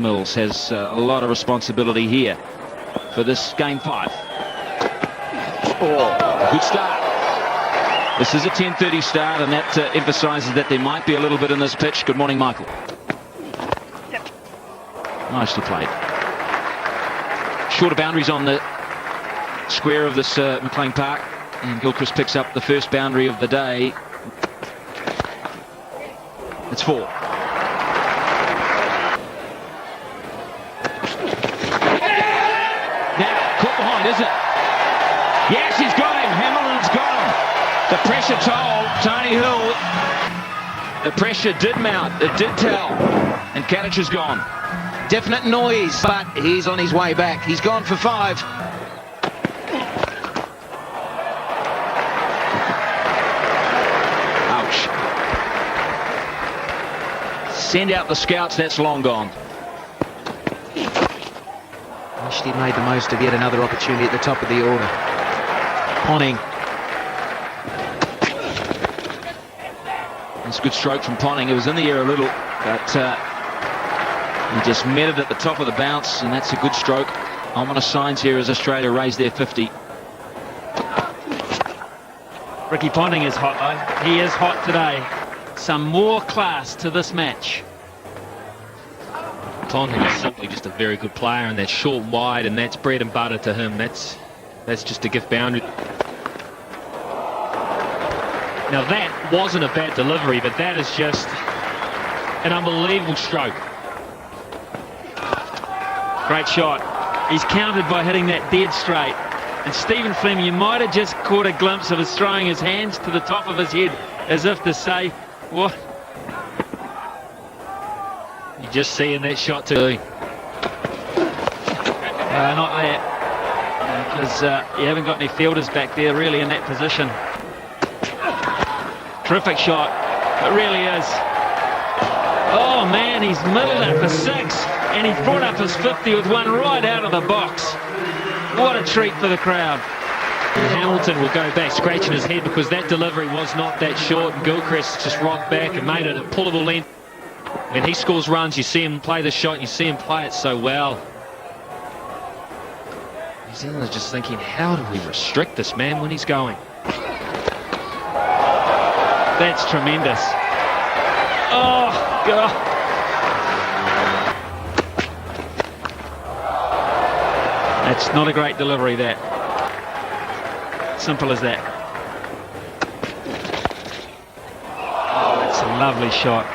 Mills has a lot of responsibility here for this game 5. Oh, good start. This is a 10:30 start, and that emphasises that there might be a little bit in this pitch. Good morning, Michael. Nicely played. Shorter boundaries on the square of this McLean Park, and Gilchrist picks up the first boundary of the day. It's 4. Now, caught behind, is it? Yes, he's got him. Hamilton's got him. The pressure told Tony Hill. The pressure did mount. It did tell. And Kadich is gone. Definite noise, but he's on his way back. He's gone for 5. Ouch. Send out the scouts, that's long gone. Wished he'd made the most of yet another opportunity at the top of the order. Ponting. That's a good stroke from Ponting. It was in the air a little, but he just met it at the top of the bounce, and that's a good stroke. Ominous signs here as Australia raise their 50. Ricky Ponting is hot though. He is hot today. Some more class to this match. Ponting is simply just a very good player, and that's short and wide, and that's bread and butter to him. That's just a gift boundary. Now that wasn't a bad delivery, but that is just an unbelievable stroke. Great shot. He's countered by hitting that dead straight. And Stephen Fleming, you might have just caught a glimpse of us throwing his hands to the top of his head, as if to say, what? You just seeing that shot too. Not that. Because you haven't got any fielders back there really in that position. Terrific shot. It really is. Oh man, he's middled it for 6. And he's brought up his 50 with one right out of the box. What a treat for the crowd. Hamilton will go back scratching his head because that delivery was not that short, and Gilchrist just rocked back and made it a pullable length. When he scores runs, you see him play the shot, and you see him play it so well. New Zealand is just thinking, how do we restrict this man when he's going? That's tremendous. Oh, God. That's not a great delivery, that. Simple as that. Oh, that's a lovely shot.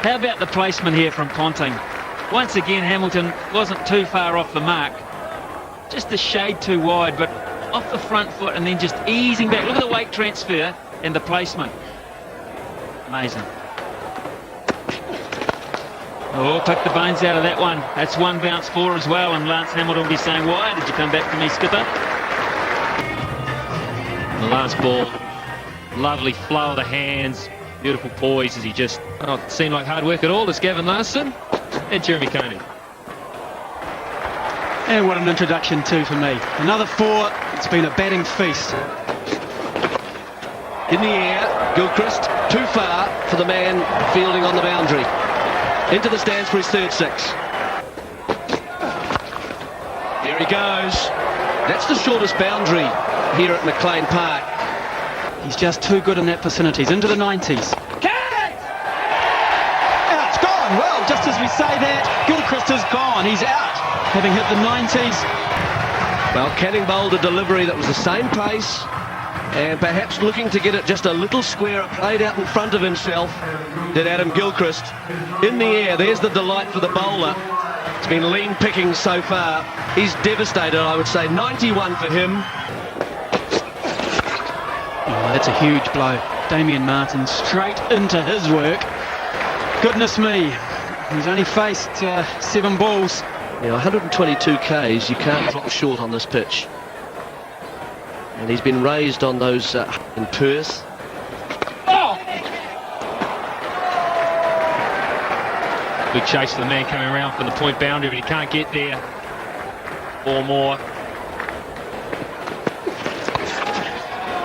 How about the placement here from Ponting? Once again, Hamilton wasn't too far off the mark. Just a shade too wide, but off the front foot and then just easing back. Look at the weight transfer and the placement. Amazing. Oh, pick the bones out of that one. That's one bounce 4 as well, and Lance Hamilton will be saying, why did you come back to me, skipper? The last ball, lovely flow of the hands, beautiful poise as he just, it seemed like hard work at all. It's Gavin Larson and Jeremy Coney. And what an introduction too for me. Another 4. It's been a batting feast. In the air, Gilchrist, too far for the man fielding on the boundary. Into the stands for his 3rd 6. Here he goes. That's the shortest boundary here at McLean Park. He's just too good in that vicinity. He's into the 90s. Out, it's gone. Well, just as we say that, Gilchrist is gone. He's out, having hit the 90s. Well, Canning bowled a delivery that was the same pace, and perhaps looking to get it just a little square, played out in front of himself, did Adam Gilchrist. In the air, there's the delight for the bowler. It's been lean picking so far. He's devastated, I would say. 91 for him. Oh, that's a huge blow. Damien Martin straight into his work. Goodness me. He's only faced 7 balls. Yeah, 122 Ks, you can't drop short on this pitch. And he's been raised on those in Perth. Oh! Good chase for the man coming around from the point boundary, but he can't get there. 4 more.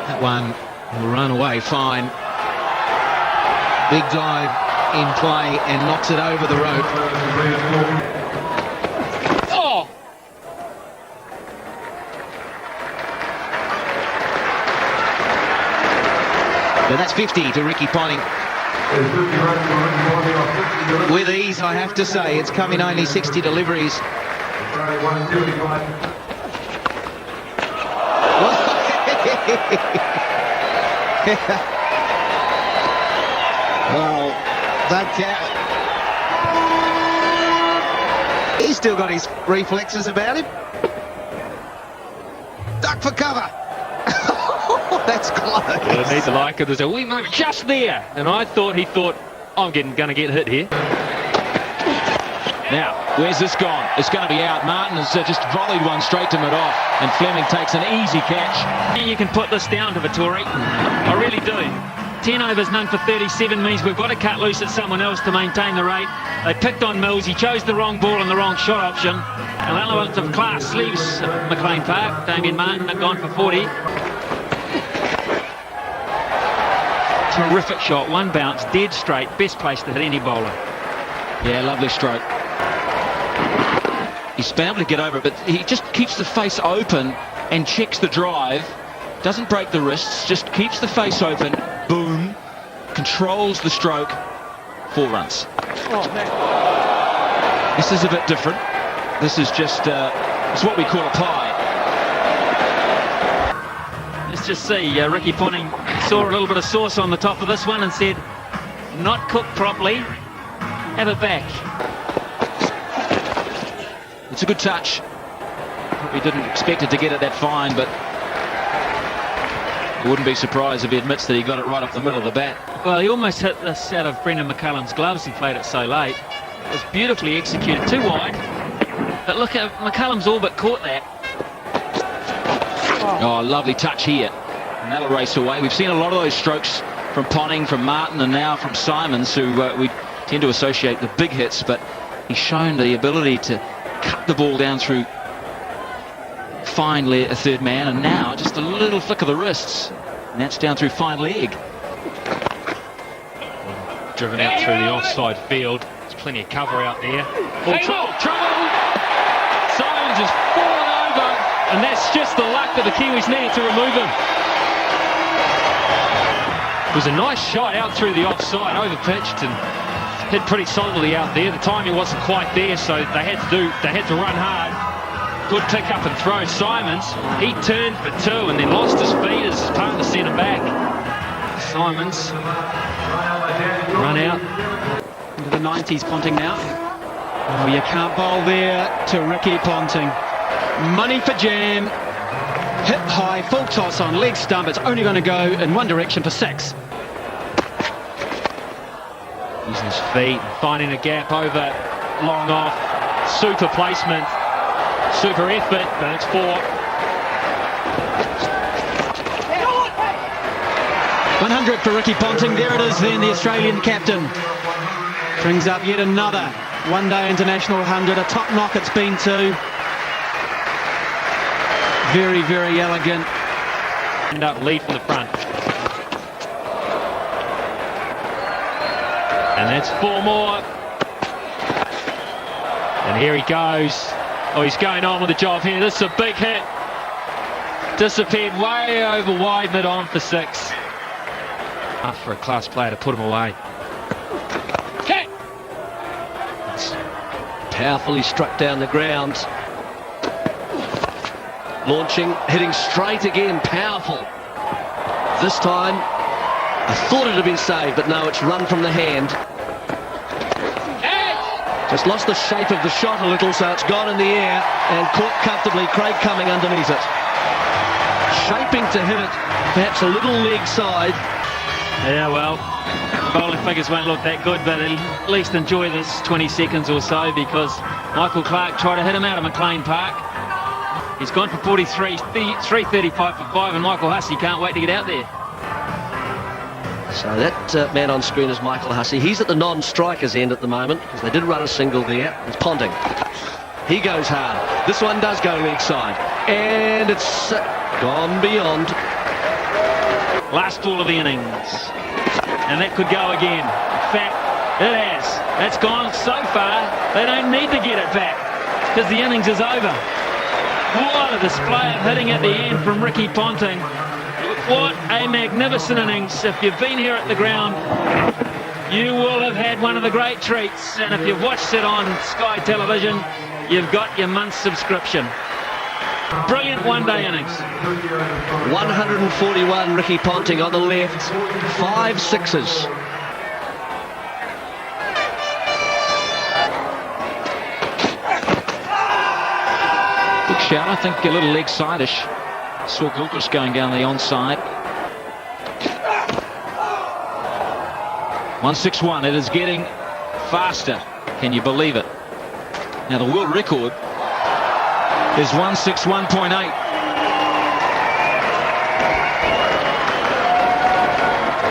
That one will run away fine. Big dive in play and knocks it over the rope. But that's 50 to Ricky Ponting. With ease, I have to say. It's come in only 60 deliveries. Well, he's still got his reflexes about him. Duck for cover. That's close. Well, it needs a like it. There's a wee moment just there, and he thought, I'm going to get hit here. Now, where's this gone? It's going to be out. Martin has just volleyed one straight to mid-off, and Fleming takes an easy catch. You can put this down to Vittori. I really do. 10 overs, none for 37 means we've got to cut loose at someone else to maintain the rate. They picked on Mills. He chose the wrong ball and the wrong shot option. An element of class leaves McLean Park. Damien Martin had gone for 40. Terrific shot, one bounce, dead straight, best place to hit any bowler. Yeah, lovely stroke. He's been able to get over it, but he just keeps the face open and checks the drive. Doesn't break the wrists, just keeps the face open. Boom. Controls the stroke. 4 runs. This is a bit different. This is just it's what we call a pie. Let's just see, Ricky Ponting saw a little bit of sauce on the top of this one and said, not cooked properly, have it back. It's a good touch. Probably didn't expect it to get it that fine, but I wouldn't be surprised if he admits that he got it right up the middle of the bat. Well, he almost hit this out of Brendan McCullum's gloves. He played it so late. It was beautifully executed, too wide. But look at McCullum's all but caught that. Oh, lovely touch here. And that'll race away. We've seen a lot of those strokes from Ponting, from Martin, and now from Simons, who we tend to associate the big hits, but he's shown the ability to cut the ball down through fine a third man, and now just a little flick of the wrists, and that's down through fine leg. Driven out through the offside field. There's plenty of cover out there. Oh, trouble! Simons has fallen over, and that's just the luck that the Kiwis needed to remove him. It was a nice shot out through the offside, over-pitched and hit pretty solidly out there. The timing wasn't quite there, so they had to run hard. Good pick up and throw. Simons, he turned for 2 and then lost his feet as his partner sent him back. Simons run out into the 90s. Ponting now. Oh, you can't bowl there to Ricky Ponting. Money for jam. Hit high, full toss on leg stump. It's only going to go in one direction for 6. Using his feet, finding a gap over, long off, super placement, super effort, but it's 4. 100 for Ricky Ponting. There it is then, the Australian captain. Brings up yet another one-day international 100. A top knock it's been to. Very, very elegant. End up lead from the front. And that's 4 more. And here he goes. Oh, he's going on with the job here. This is a big hit. Disappeared way over wide mid-on for 6. Enough for a class player to put him away. Okay. Powerfully struck down the ground. Launching, hitting straight again, powerful. This time, I thought it had been saved, but no, it's run from the hand. Just lost the shape of the shot a little, so it's gone in the air and caught comfortably. Craig coming underneath it. Shaping to hit it, perhaps a little leg side. Yeah, well, bowling figures won't look that good, but at least enjoy this 20 seconds or so, because Michael Clarke tried to hit him out of McLean Park. He's gone for 43, 335 for 5, and Michael Hussey can't wait to get out there. So that man on screen is Michael Hussey. He's at the non-strikers end at the moment, because they did run a single there. It's Ponting. He goes hard. This one does go leg side. And it's gone beyond. Last ball of the innings. And that could go again. In fact, it has. That's gone so far, they don't need to get it back, because the innings is over. What a display of hitting at the end from Ricky Ponting. What a magnificent innings. If you've been here at the ground, you will have had one of the great treats. And if you've watched it on Sky Television, you've got your month's subscription. Brilliant one-day innings. 141, Ricky Ponting on the left, 5 sixes. Good shout, I think a little leg side-ish. Saw Gilchrist going down the onside. 161, it is getting faster. Can you believe it? Now the world record is 161.8.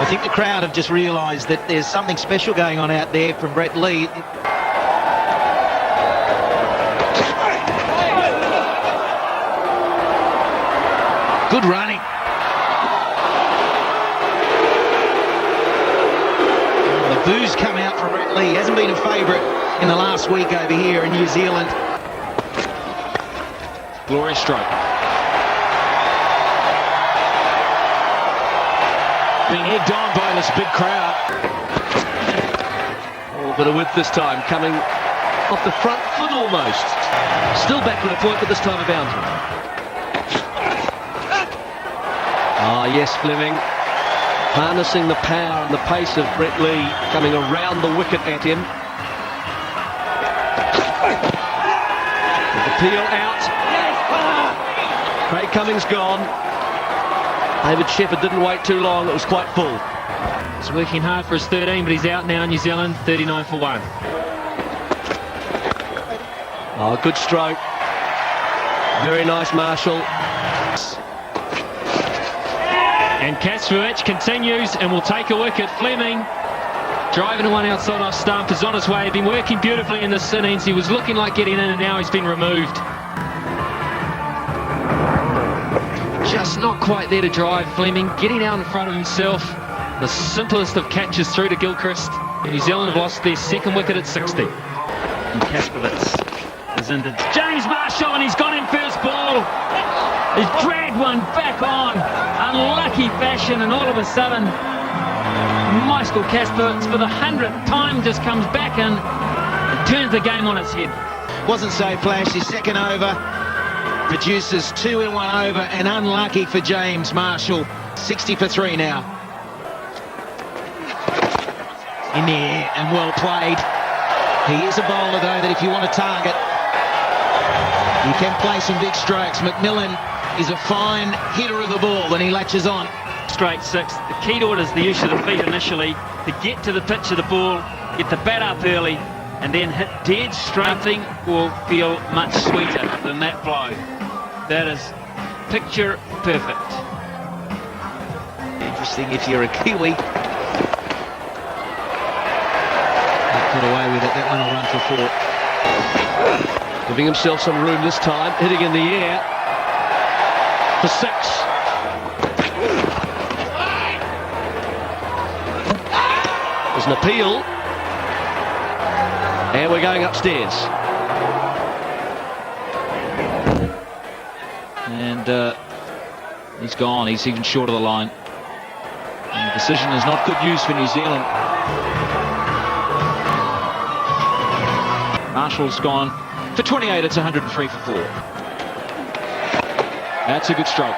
I think the crowd have just realised that there's something special going on out there from Brett Lee. Good running. The boos come out from Brett Lee. Hasn't been a favourite in the last week over here in New Zealand. Glorious stroke. Being egged on by this big crowd. A bit of width this time, coming off the front foot almost. Still back with a point, but this time a boundary. Ah, yes, Fleming. Harnessing the power and the pace of Brett Lee, coming around the wicket at him. The peel out. Craig Cummings gone. David Shepherd didn't wait too long, it was quite full. He's working hard for his 13, but he's out now, New Zealand, 39 for 1. Oh, good stroke. Very nice, Marshall. And Kasvich continues and will take a wicket. Fleming driving to one outside off stump is on his way. He's been working beautifully in this innings. He was looking like getting in and now he's been removed. Just not quite there to drive. Fleming getting out in front of himself. The simplest of catches through to Gilchrist. New Zealand have lost their second wicket at 60. And Kasvich is into James Marshall and he's gone in first ball. He's dragged one back on unlucky fashion, and all of a sudden Michael Kasvich for the 100th time just comes back in and turns the game on its head. Wasn't so flashy. Second over produces 2 in 1 over, and unlucky for James Marshall. 60 for 3 now. In the air and well played. He is a bowler though that if you want to target, you can play some big strokes. McMillan is a fine hitter of the ball when he latches on. Straight 6. The key to it is the use of the feet initially to get to the pitch of the ball, get the bat up early, and then hit dead straight. Nothing will feel much sweeter than that blow. That is picture perfect. Interesting if you're a Kiwi. Got away with it. That one will run for 4. Giving himself some room this time, hitting in the air for 6. There's an appeal, and we're going upstairs. And he's gone. He's even short of the line. And the decision is not good news for New Zealand. Marshall's gone for 28. It's 103 for 4. That's a good stroke.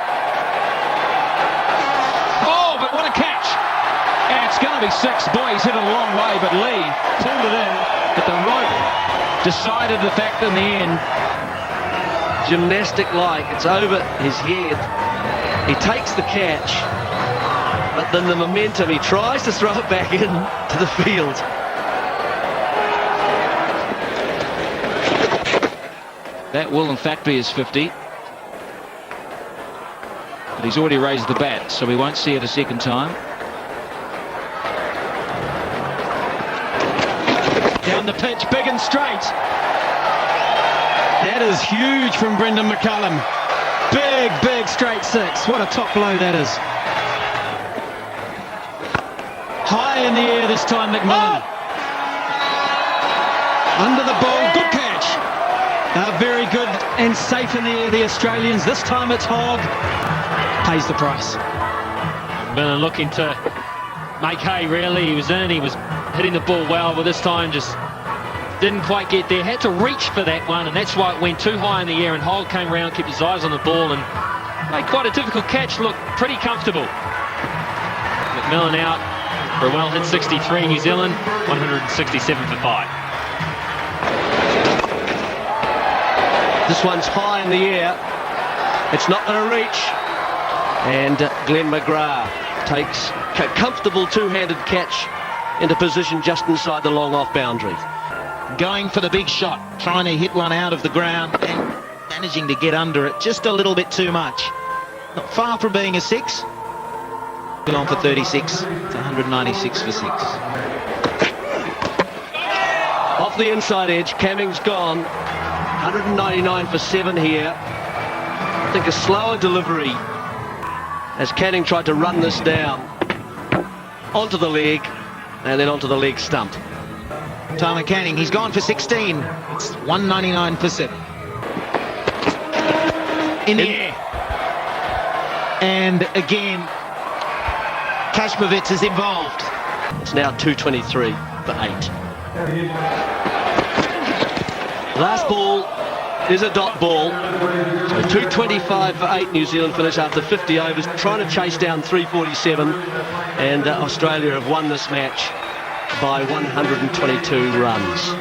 Oh, but what a catch! And it's going to be 6. Boy, he's hit it a long way, but Lee pulled it in. But the rope decided the fact in the end. Gymnastic-like, it's over his head. He takes the catch, but then the momentum, he tries to throw it back in to the field. That will in fact be his 50. But he's already raised the bat, so we won't see it a second time. Down the pitch, big and straight. That is huge from Brendan McCullum. Big straight 6. What a top blow that is. High in the air this time, McMillan. Under the ball, good catch. Very good and safe in the air, the Australians. This time it's Hogg. Pays the price. McMillan looking to make hay, really. He was hitting the ball well, but this time just didn't quite get there. Had to reach for that one, and that's why it went too high in the air, and Holt came around, kept his eyes on the ball, and made quite a difficult catch look pretty comfortable. McMillan out for a well-hit 63. New Zealand 167 for 5. This one's high in the air. It's not going to reach. And Glenn McGrath takes a comfortable two-handed catch into position just inside the long off boundary. Going for the big shot, trying to hit one out of the ground and managing to get under it just a little bit too much. Not far from being a 6. On for 36. It's 196 for 6. Off the inside edge, Camming's gone. 199 for 7 here. I think a slower delivery as Canning tried to run this down onto the leg and then onto the leg stump. Tyler Canning, he's gone for 16. It's 199 for 7. In the air. And again, Kashmovitz is involved. It's now 223 for 8. Last ball is a dot ball. So 225 for 8. New Zealand finish after 50 overs, trying to chase down 347. And Australia have won this match by 122 runs.